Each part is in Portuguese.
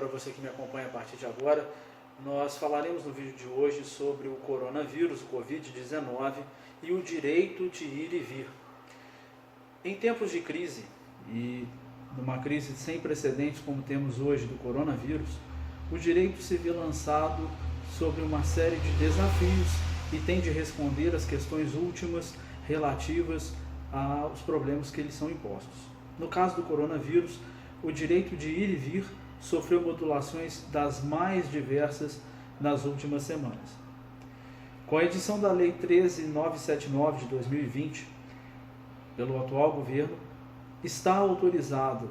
para você que me acompanha a partir de agora. Nós falaremos no vídeo de hoje sobre o coronavírus, o Covid-19 e o direito de ir e vir. Em tempos de crise, e numa crise sem precedentes como temos hoje do coronavírus, o direito se vê lançado sobre uma série de desafios e tem de responder às questões últimas relativas aos problemas que lhes são impostos. No caso do coronavírus, o direito de ir e vir sofreu modulações das mais diversas nas últimas semanas. Com a edição da Lei 13.979 de 2020, pelo atual governo, está autorizado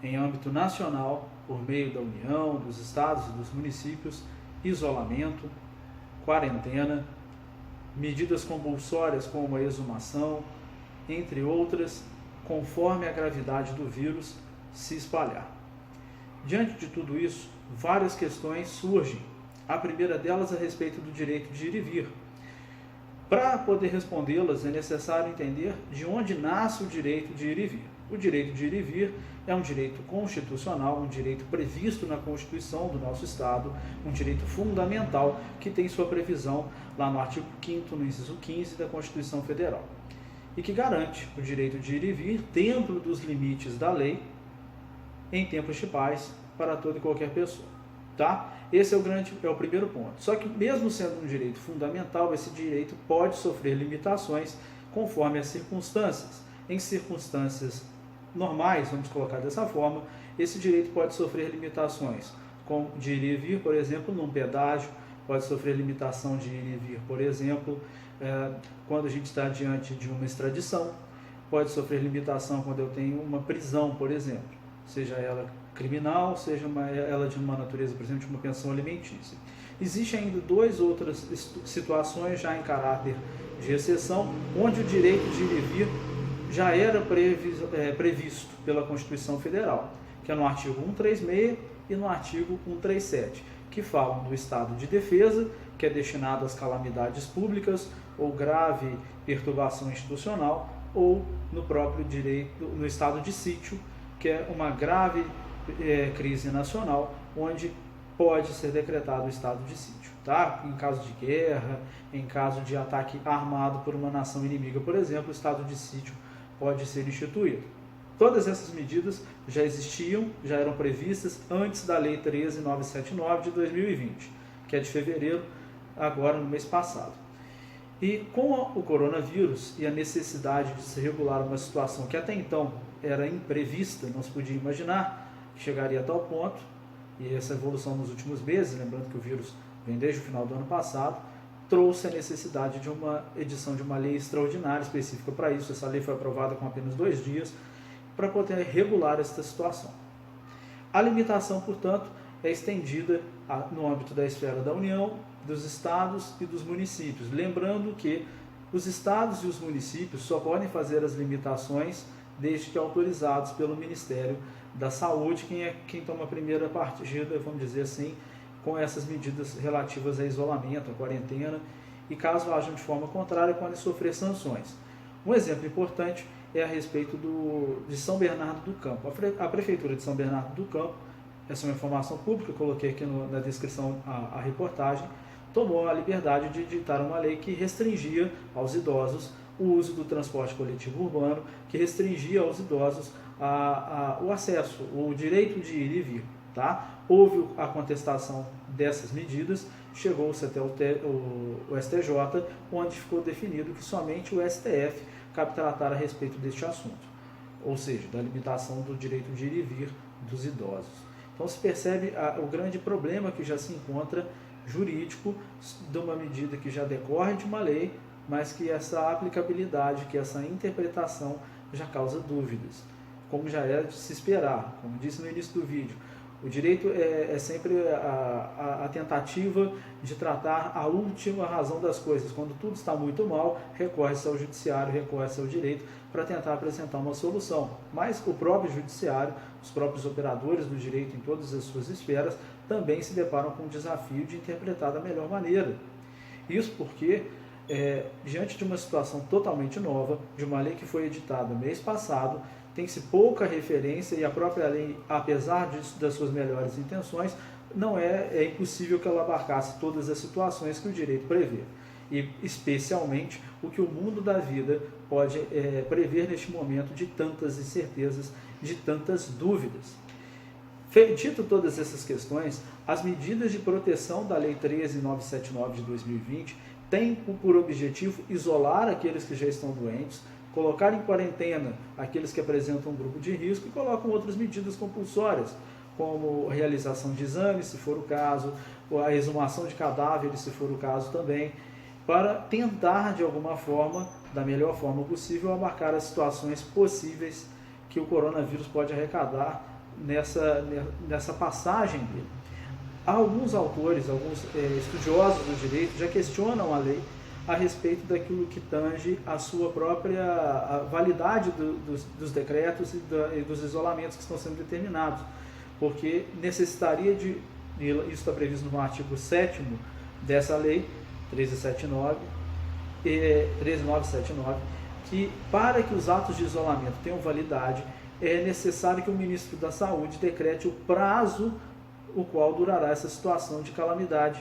em âmbito nacional, por meio da União, dos estados e dos municípios, isolamento, quarentena, medidas compulsórias como a exumação, entre outras, conforme a gravidade do vírus se espalhar. Diante de tudo isso, várias questões surgem. A primeira delas a respeito do direito de ir e vir. Para poder respondê-las, é necessário entender de onde nasce o direito de ir e vir. O direito de ir e vir é um direito constitucional, um direito previsto na Constituição do nosso Estado, um direito fundamental que tem sua previsão lá no artigo 5º, no inciso 15 da Constituição Federal, e que garante o direito de ir e vir dentro dos limites da lei, em tempos de paz, para toda e qualquer pessoa. Tá? Esse é o primeiro ponto. Só que mesmo sendo um direito fundamental, esse direito pode sofrer limitações conforme as circunstâncias. Em circunstâncias normais, vamos colocar dessa forma, esse direito pode sofrer limitações de ir e vir, por exemplo, num pedágio, pode sofrer limitação de ir e vir, por exemplo, quando a gente está diante de uma extradição, pode sofrer limitação quando eu tenho uma prisão, por exemplo, seja ela criminal, seja ela de uma natureza, por exemplo, de uma pensão alimentícia. Existem ainda duas outras situações já em caráter de exceção, onde o direito de ir e vir já era previsto pela Constituição Federal, que é no artigo 136 e no artigo 137, que falam do estado de defesa, que é destinado às calamidades públicas ou grave perturbação institucional, ou no próprio direito, no estado de sítio, que é uma grave crise nacional, onde pode ser decretado o estado de sítio, tá? Em caso de guerra, em caso de ataque armado por uma nação inimiga, por exemplo, o estado de sítio pode ser instituído. Todas essas medidas já existiam, já eram previstas antes da Lei 13.979 de 2020, que é de fevereiro, agora no mês passado. E com o coronavírus e a necessidade de se regular uma situação que até então era imprevista, não se podia imaginar que chegaria a tal ponto, e essa evolução nos últimos meses, lembrando que o vírus vem desde o final do ano passado, trouxe a necessidade de uma edição de uma lei extraordinária específica para isso. Essa lei foi aprovada com apenas 2 dias, para poder regular esta situação. A limitação, portanto, é estendida no âmbito da esfera da União, dos estados e dos municípios. Lembrando que os estados e os municípios só podem fazer as limitações desde que autorizados pelo Ministério da Saúde, quem toma a primeira partida, vamos dizer assim, com essas medidas relativas a isolamento, a quarentena, e caso hajam de forma contrária, podem sofrer sanções. Um exemplo importante é a respeito de São Bernardo do Campo. A Prefeitura de São Bernardo do Campo, essa é uma informação pública, eu coloquei aqui na descrição a reportagem, tomou a liberdade de editar uma lei que restringia aos idosos o uso do transporte coletivo urbano, que restringia aos idosos o acesso, o direito de ir e vir. Tá? Houve a contestação dessas medidas, chegou-se até o STJ, onde ficou definido que somente o STF cabe tratar a respeito deste assunto, ou seja, da limitação do direito de ir e vir dos idosos. Então se percebe o grande problema que já se encontra jurídico de uma medida que já decorre de uma lei, mas que essa aplicabilidade, que essa interpretação já causa dúvidas, como já é de se esperar. Como disse no início do vídeo, o direito é sempre a tentativa de tratar a última razão das coisas. Quando tudo está muito mal, recorre-se ao judiciário, recorre-se ao direito para tentar apresentar uma solução. Mas o próprio judiciário, os próprios operadores do direito em todas as suas esferas, também se deparam com o desafio de interpretar da melhor maneira. Isso porque, diante de uma situação totalmente nova, de uma lei que foi editada mês passado, tem-se pouca referência e a própria lei, apesar das suas melhores intenções, não é impossível que ela abarcasse todas as situações que o direito prevê. E especialmente o que o mundo da vida pode prever neste momento de tantas incertezas, de tantas dúvidas. Dito todas essas questões, as medidas de proteção da Lei 13.979 de 2020 têm por objetivo isolar aqueles que já estão doentes, colocar em quarentena aqueles que apresentam um grupo de risco e colocam outras medidas compulsórias, como realização de exames, se for o caso, ou a exumação de cadáveres, se for o caso também, para tentar, de alguma forma, da melhor forma possível, abarcar as situações possíveis que o coronavírus pode arrecadar nessa passagem dele. Alguns autores, alguns estudiosos do direito já questionam a lei a respeito daquilo que tange a sua própria validade dos decretos e dos isolamentos que estão sendo determinados, porque necessitaria isso está previsto no artigo 7º dessa lei, 13.979, que para que os atos de isolamento tenham validade, é necessário que o ministro da Saúde decrete o prazo o qual durará essa situação de calamidade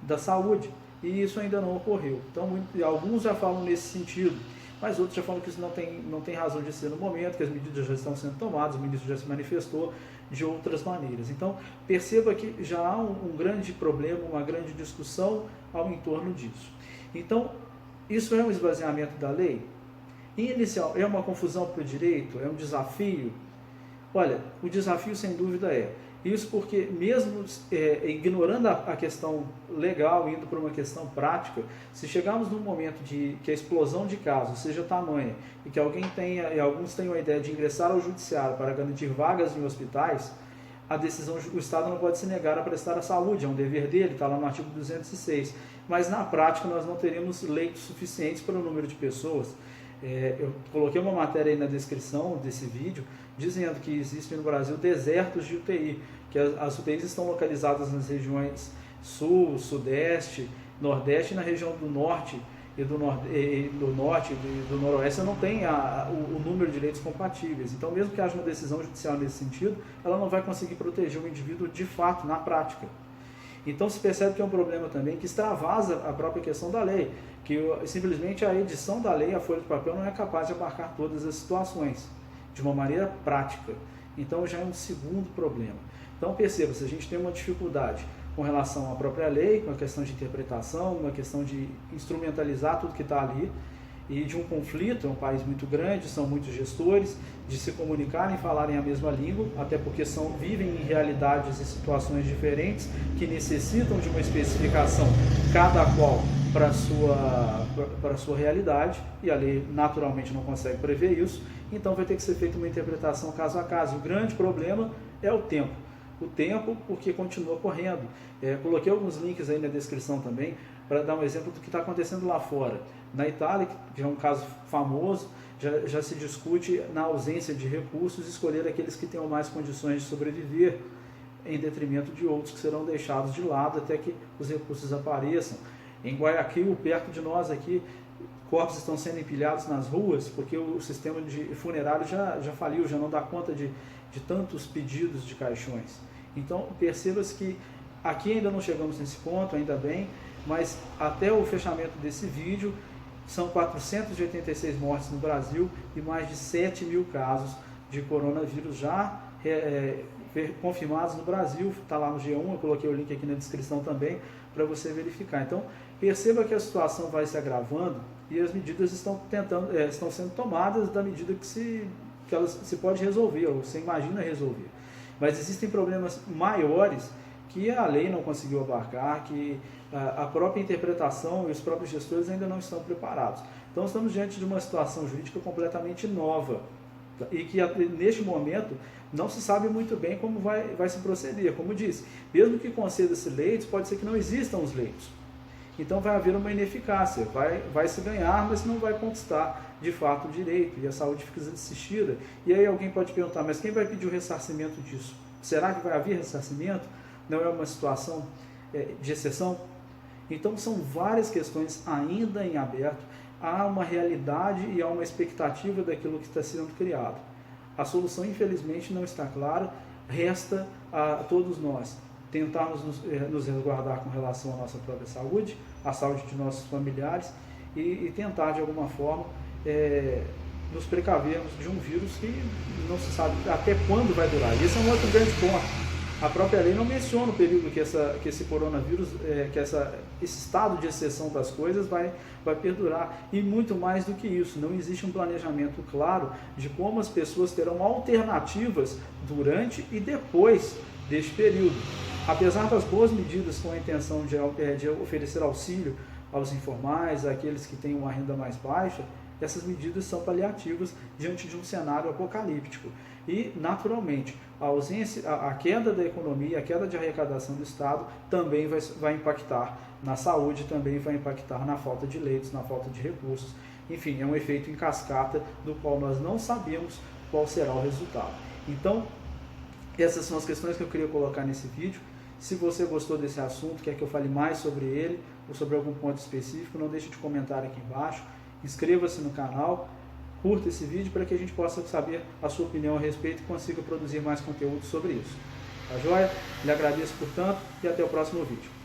da saúde. E isso ainda não ocorreu. Então, alguns já falam nesse sentido, mas outros já falam que isso não tem razão de ser no momento, que as medidas já estão sendo tomadas, o ministro já se manifestou de outras maneiras. Então, perceba que já há um grande problema, uma grande discussão ao entorno disso. Então, isso é um esvaziamento da lei? Inicial, é uma confusão para o direito? É um desafio? Olha, o desafio sem dúvida é isso, porque mesmo ignorando a questão legal, indo para uma questão prática, se chegarmos num momento que a explosão de casos seja tamanha e que alguns tenham a ideia de ingressar ao judiciário para garantir vagas em hospitais, o Estado não pode se negar a prestar a saúde, é um dever dele, está lá no artigo 206. Mas na prática nós não teremos leitos suficientes para o número de pessoas. Eu coloquei uma matéria aí na descrição desse vídeo, dizendo que existem no Brasil desertos de UTI, que as UTIs estão localizadas nas regiões sul, sudeste, nordeste e na região do norte e do noroeste não tem o número de leitos compatíveis. Então, mesmo que haja uma decisão judicial nesse sentido, ela não vai conseguir proteger o indivíduo de fato, na prática. Então se percebe que é um problema também que extravasa a própria questão da lei, que simplesmente a edição da lei, a folha de papel, não é capaz de abarcar todas as situações, de uma maneira prática. Então já é um segundo problema. Então perceba, se a gente tem uma dificuldade com relação à própria lei, com a questão de interpretação, uma questão de instrumentalizar tudo que está ali, e de um conflito, é um país muito grande, são muitos gestores, de se comunicarem e falarem a mesma língua, até porque vivem em realidades e situações diferentes que necessitam de uma especificação, cada qual para a sua realidade, e a lei naturalmente não consegue prever isso, então vai ter que ser feita uma interpretação caso a caso. O grande problema é o tempo. O tempo, porque continua correndo. Coloquei alguns links aí na descrição também, para dar um exemplo do que está acontecendo lá fora. Na Itália, que é um caso famoso, já se discute, na ausência de recursos, escolher aqueles que tenham mais condições de sobreviver, em detrimento de outros que serão deixados de lado até que os recursos apareçam. Em Guayaquil, perto de nós aqui, corpos estão sendo empilhados nas ruas, porque o sistema funerário já faliu, já não dá conta de tantos pedidos de caixões. Então, perceba-se que aqui ainda não chegamos nesse ponto, ainda bem, mas até o fechamento desse vídeo, são 486 mortes no Brasil e mais de 7 mil casos de coronavírus já confirmados no Brasil. Está lá no G1, eu coloquei o link aqui na descrição também, para você verificar. Então, perceba que a situação vai se agravando e as medidas estão sendo tomadas da medida que elas se pode resolver, ou você imagina resolver. Mas existem problemas maiores que a lei não conseguiu abarcar, que a própria interpretação e os próprios gestores ainda não estão preparados. Então estamos diante de uma situação jurídica completamente nova e que neste momento não se sabe muito bem como vai se proceder. Como disse, mesmo que conceda-se leitos, pode ser que não existam os leitos. Então vai haver uma ineficácia, vai se ganhar, mas não vai conquistar de fato o direito, e a saúde fica assistida. E aí alguém pode perguntar, mas quem vai pedir o ressarcimento disso? Será que vai haver ressarcimento? Não é uma situação de exceção? Então são várias questões ainda em aberto, há uma realidade e há uma expectativa daquilo que está sendo criado. a solução infelizmente não está clara, resta a todos nós tentarmos nos resguardar com relação à nossa própria saúde, à saúde de nossos familiares e tentar de alguma forma nos precavermos de um vírus que não se sabe até quando vai durar. E esse é um outro grande ponto. A própria lei não menciona o período que esse coronavírus, esse estado de exceção das coisas vai perdurar. E muito mais do que isso, não existe um planejamento claro de como as pessoas terão alternativas durante e depois deste período. Apesar das boas medidas com a intenção de oferecer auxílio aos informais, àqueles que têm uma renda mais baixa, essas medidas são paliativas diante de um cenário apocalíptico. E, naturalmente, a queda da economia, a queda de arrecadação do Estado também vai impactar na saúde, também vai impactar na falta de leitos, na falta de recursos. Enfim, é um efeito em cascata do qual nós não sabemos qual será o resultado. Então, essas são as questões que eu queria colocar nesse vídeo. Se você gostou desse assunto, quer que eu fale mais sobre ele ou sobre algum ponto específico, não deixe de comentar aqui embaixo. Inscreva-se no canal, curta esse vídeo para que a gente possa saber a sua opinião a respeito e consiga produzir mais conteúdo sobre isso. Tá joia? Lhe agradeço, portanto, e até o próximo vídeo.